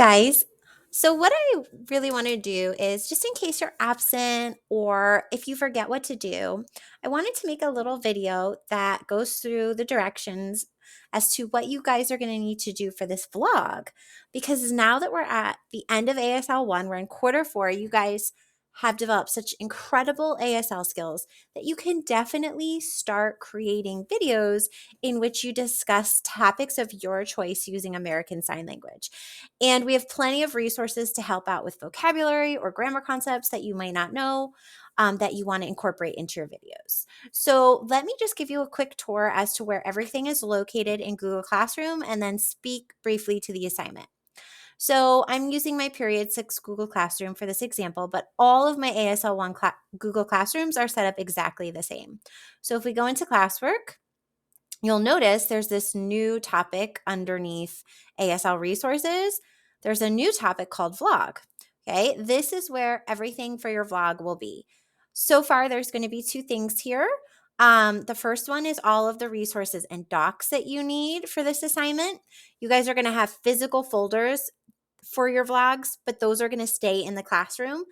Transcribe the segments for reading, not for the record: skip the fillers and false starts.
Guys. So, what I really want to do is just in case you're absent or if you forget what to do, I wanted to make a little video that goes through the directions as to what you guys are going to need to do for this vlog. Because now that we're at the end of ASL 1, we're in quarter 4, you guys have developed such incredible ASL skills that you can definitely start creating videos in which you discuss topics of your choice using American Sign Language. And we have plenty of resources to help out with vocabulary or grammar concepts that you might not know that you want to incorporate into your videos. So let me just give you a quick tour as to where everything is located in Google Classroom and then speak briefly to the assignment. So I'm using my Period 6 Google Classroom for this example, but all of my ASL 1 Google Classrooms are set up exactly the same. So if we go into classwork, you'll notice there's this new topic underneath ASL resources. There's a new topic called vlog. Okay, this is where everything for your vlog will be. So far, there's going to be two things here. The first one is all of the resources and docs that you need for this assignment. You guys are going to have physical folders for your vlogs, but those are going to stay in the classroom.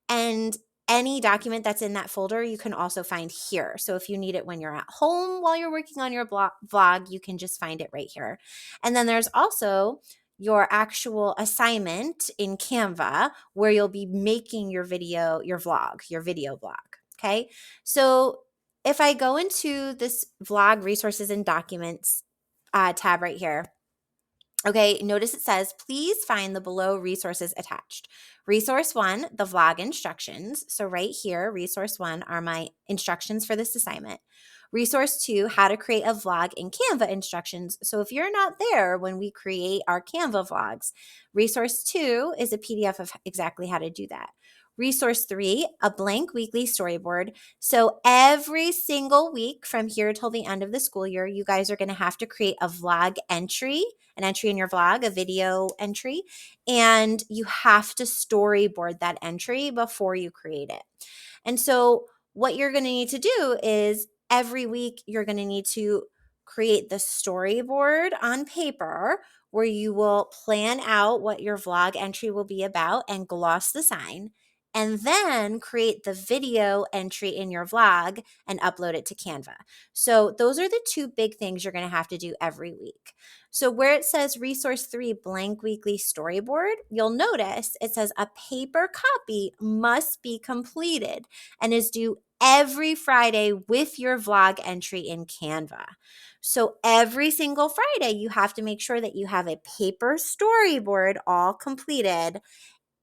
And any document that's in that folder, you can also find here. So if you need it when you're at home while you're working on your vlog, you can just find it right here. And then there's also your actual assignment in Canva where you'll be making your video, your video vlog. Okay. So if I go into this vlog resources and documents tab right here, okay, notice it says, please find the below resources attached. Resource 1, the vlog instructions. So right here, resource 1 are my instructions for this assignment. Resource 2, how to create a vlog in Canva instructions. So if you're not there when we create our Canva vlogs, resource 2 is a PDF of exactly how to do that. Resource 3, a blank weekly storyboard. So every single week from here till the end of the school year, you guys are going to have to create a vlog entry, an entry in your vlog, a video entry, and you have to storyboard that entry before you create it. And so what you're going to need to do is every week you're going to need to create the storyboard on paper where you will plan out what your vlog entry will be about and gloss the sign, and then create the video entry in your vlog and upload it to Canva. So those are the two big things you're going to have to do every week. So where it says resource 3, blank weekly storyboard, you'll notice it says a paper copy must be completed and is due every Friday with your vlog entry in Canva. So every single Friday, you have to make sure that you have a paper storyboard all completed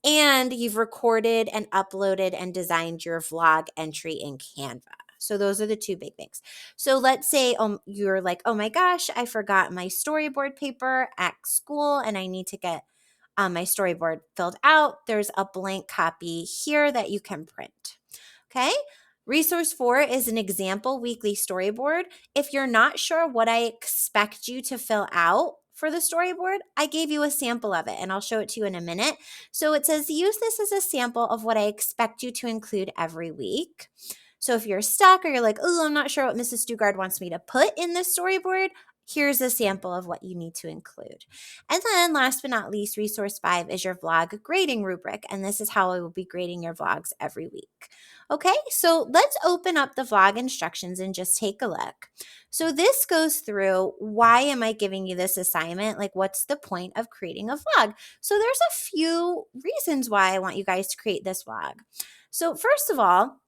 and you've recorded and uploaded and designed your vlog entry in Canva. So those are the two big things. So let's say you're like, oh my gosh, I forgot my storyboard paper at school and I need to get my storyboard filled out. There's a blank copy here that you can print. Okay. Resource 4 is an example weekly storyboard. If you're not sure what I expect you to fill out for the storyboard, I gave you a sample of it and I'll show it to you in a minute. So it says, use this as a sample of what I expect you to include every week. So if you're stuck or you're like, oh, I'm not sure what Mrs. Stugard wants me to put in this storyboard, here's a sample of what you need to include. And then last but not least, resource 5 is your vlog grading rubric. And this is how I will be grading your vlogs every week. Okay, so let's open up the vlog instructions and just take a look. So this goes through, why am I giving you this assignment? Like, what's the point of creating a vlog? So there's a few reasons why I want you guys to create this vlog. So first of all,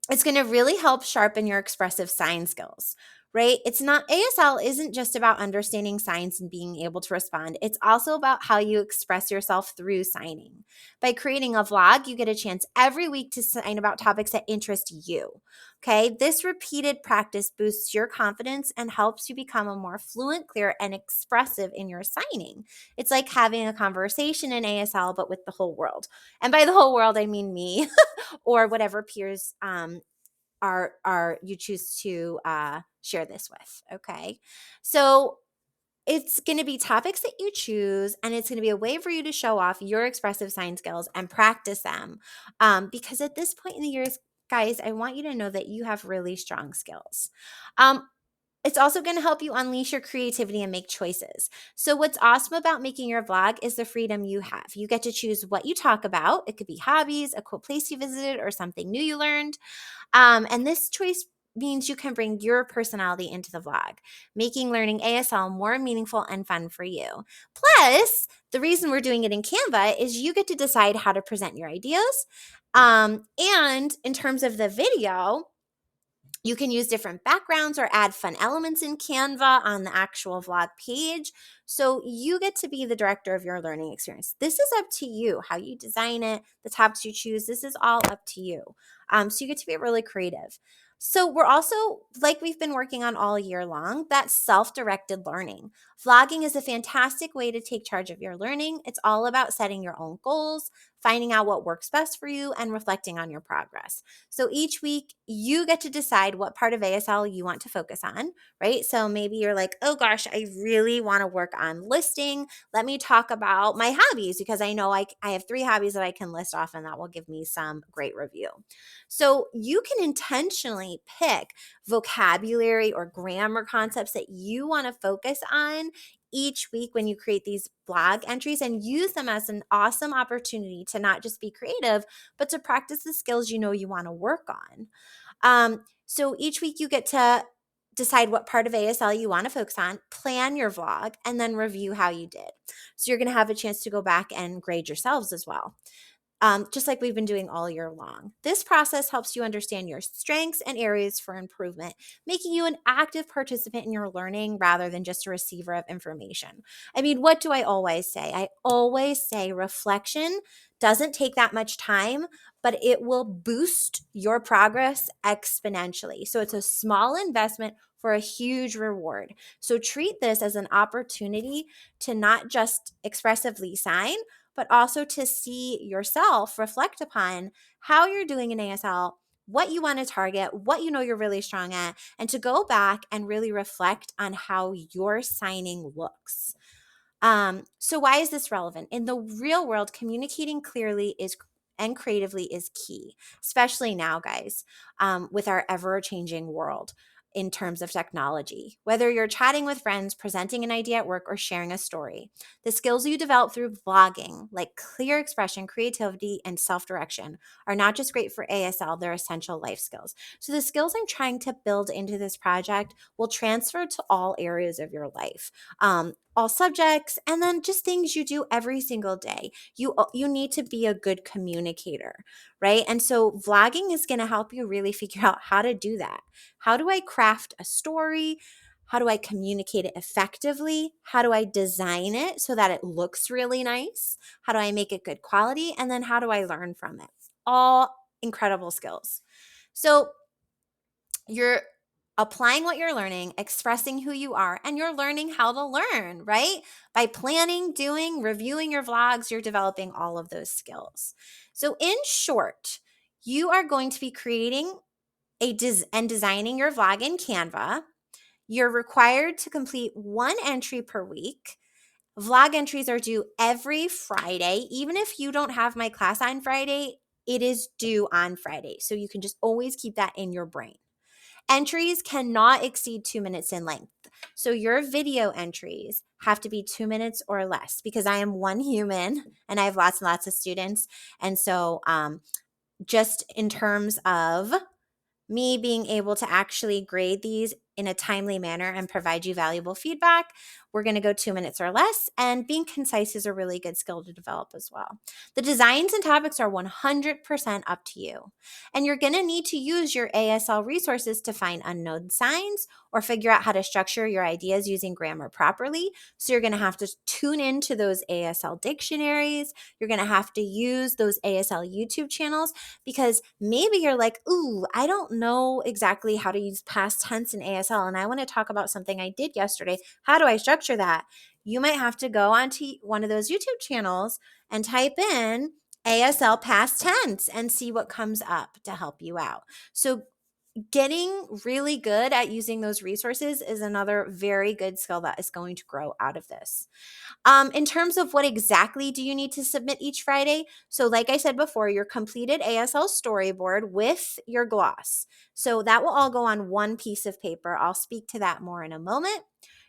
it's going to really help sharpen your expressive sign skills, right? It's not, ASL isn't just about understanding signs and being able to respond. It's also about how you express yourself through signing. By creating a vlog, you get a chance every week to sign about topics that interest you. Okay, this repeated practice boosts your confidence and helps you become a more fluent, clear, and expressive in your signing. It's like having a conversation in ASL, but with the whole world. And by the whole world, I mean me. Or whatever peers are you choose to share this with. Okay, so it's going to be topics that you choose, and it's going to be a way for you to show off your expressive sign skills and practice them. Because at this point in the years, guys, I want you to know that you have really strong skills. Um, It's also going to help you unleash your creativity and make choices. So, what's awesome about making your vlog is the freedom you have. You get to choose what you talk about. It could be hobbies, a cool place you visited, or something new you learned. And this choice means you can bring your personality into the vlog, making learning ASL more meaningful and fun for you. Plus, the reason we're doing it in Canva is you get to decide how to present your ideas. And in terms of the video, you can use different backgrounds or add fun elements in Canva on the actual vlog page. So you get to be the director of your learning experience. This is up to you, how you design it, the topics you choose. This is all up to you. So you get to be really creative. So we're also, like we've been working on all year long, that self-directed learning. Vlogging is a fantastic way to take charge of your learning. It's all about setting your own goals, finding out what works best for you, and reflecting on your progress. So each week, you get to decide what part of ASL you want to focus on, right? So maybe you're like, oh gosh, I really want to work on listing. Let me talk about my hobbies because I know I have 3 hobbies that I can list off and that will give me some great review. So you can intentionally pick vocabulary or grammar concepts that you want to focus on each week when you create these blog entries and use them as an awesome opportunity to not just be creative, but to practice the skills you know you want to work on. So each week you get to decide what part of ASL you want to focus on, plan your vlog, and then review how you did. So you're going to have a chance to go back and grade yourselves as well, just like we've been doing all year long. This process helps you understand your strengths and areas for improvement, making you an active participant in your learning rather than just a receiver of information. I mean, what do I always say? I always say reflection doesn't take that much time, but it will boost your progress exponentially. So it's a small investment for a huge reward. So treat this as an opportunity to not just expressively sign, but also to see yourself reflect upon how you're doing in ASL, what you want to target, what you know you're really strong at, and to go back and really reflect on how your signing looks. So why is this relevant? In the real world, communicating clearly is and creatively is key, especially now, guys, with our ever-changing world in terms of technology. Whether you're chatting with friends, presenting an idea at work, or sharing a story, the skills you develop through vlogging, like clear expression, creativity, and self-direction, are not just great for ASL, they're essential life skills. So the skills I'm trying to build into this project will transfer to all areas of your life. All subjects, and then just things you do every single day. You need to be a good communicator, right? And so vlogging is going to help you really figure out how to do that. How do I craft a story? How do I communicate it effectively? How do I design it so that it looks really nice? How do I make it good quality? And then how do I learn from it? All incredible skills. So you're applying what you're learning, expressing who you are, and you're learning how to learn, right? By planning, doing, reviewing your vlogs, you're developing all of those skills. So, in short, you are going to be creating and designing your vlog in Canva. You're required to complete 1 entry per week. Vlog entries are due every Friday. Even if you don't have my class on Friday, it is due on Friday. So you can just always keep that in your brain. Entries cannot exceed 2 minutes in length. So your video entries have to be 2 minutes or less because I am one human and I have lots and lots of students. And so just in terms of me being able to actually grade these in a timely manner and provide you valuable feedback, we're going to go 2 minutes or less. And being concise is a really good skill to develop as well. The designs and topics are 100% up to you. And you're going to need to use your ASL resources to find unknown signs or figure out how to structure your ideas using grammar properly. So you're going to have to tune into those ASL dictionaries. You're going to have to use those ASL YouTube channels because maybe you're like, ooh, I don't know exactly how to use past tense in ASL, and I want to talk about something I did yesterday. How do I structure that? You might have to go onto one of those YouTube channels and type in ASL past tense and see what comes up to help you out. So getting really good at using those resources is another very good skill that is going to grow out of this. In terms of what exactly do you need to submit each Friday? So, like I said before, your completed ASL storyboard with your gloss. So, that will all go on one piece of paper. I'll speak to that more in a moment.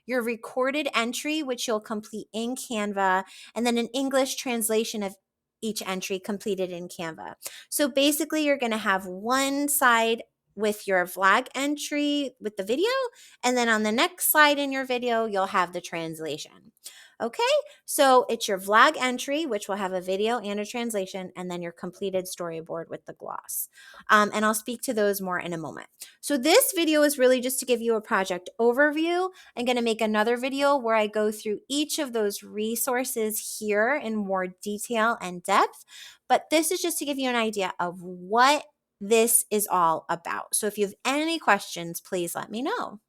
Your recorded entry, which you'll complete in Canva, and then an English translation of each entry completed in Canva. So, basically, you're going to have one side with your vlog entry with the video, and then on the next slide in your video, you'll have the translation. Okay, so it's your vlog entry, which will have a video and a translation, and then your completed storyboard with the gloss. And I'll speak to those more in a moment. So this video is really just to give you a project overview. I'm going to make another video where I go through each of those resources here in more detail and depth. But this is just to give you an idea of what this is all about. So if you have any questions, please let me know.